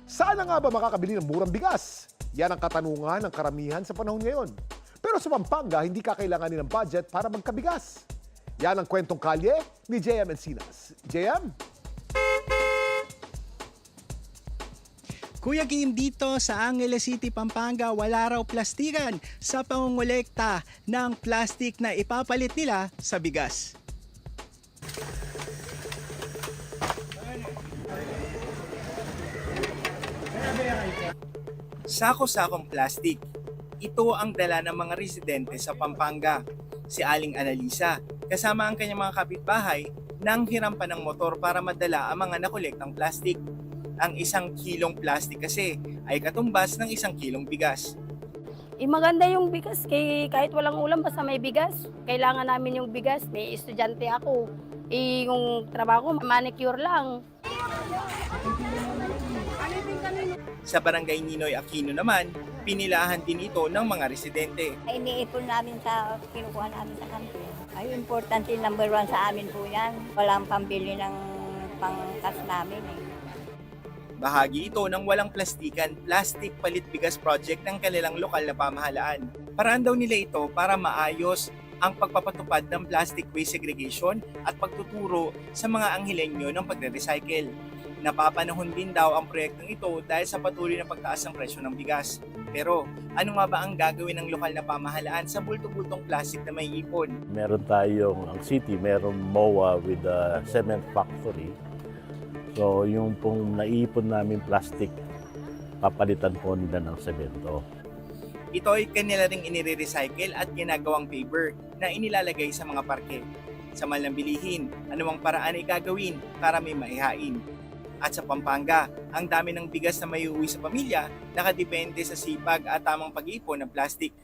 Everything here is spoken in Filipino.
Saan na nga ba makakabili ng murang bigas? Yan ang katanungan ng karamihan sa panahon ngayon. Pero sa Pampanga, hindi kakailanganin ng budget para magkabigas. Yan ang kwentong kalye ni JM Encinas. JM? Kuya Kim, dito sa Angeles City, Pampanga, wala raw plastikan sa pangongolekta ng plastic na ipapalit nila sa bigas. Sako-sakong plastic. Ito ang dala ng mga residente sa Pampanga. Si Aling Analisa, kasama ang kanyang mga kapitbahay, nang hiram pa ng motor para madala ang mga nakolektang plastic. Ang 1 kilong plastic kasi ay katumbas ng 1 kilong bigas. Maganda yung bigas, kahit walang ulam basta may bigas. Kailangan namin yung bigas. May estudyante ako. Yung trabaho ko, manicure lang. Sa barangay Ninoy Aquino naman, pinilahan din ito ng mga residente. Iniipon namin sa kinukuha namin sa kanto. Ay, importante, number 1 sa amin po yan. Walang pambili ng pangkas namin eh. Bahagi ito ng Walang Plastikan Plastic Palit Bigas Project ng kanilang lokal na pamahalaan. Paraan daw nila ito para maayos ang pagpapatupad ng plastic waste segregation at pagtuturo sa mga anghilenyo ng pagre-recycle. Napapanahon din daw ang proyektong ito dahil sa patuloy na pagtaas ng presyo ng bigas. Pero ano nga ba ang gagawin ng lokal na pamahalaan sa bulto-bultong plastic na may ipon? Meron tayong, ang city, meron MOA with a cement factory. So yung pong naipon namin plastic, papalitan po nila ng semento. Ito ay kanila ring inire-recycle at ginagawang paper na inilalagay sa mga parke. Sa malang bilihin, anumang paraan ay gagawin para may maihain. At sa Pampanga, ang dami ng bigas na maiuwi sa pamilya nakadepende sa sipag at tamang pag-iipon ng plastic.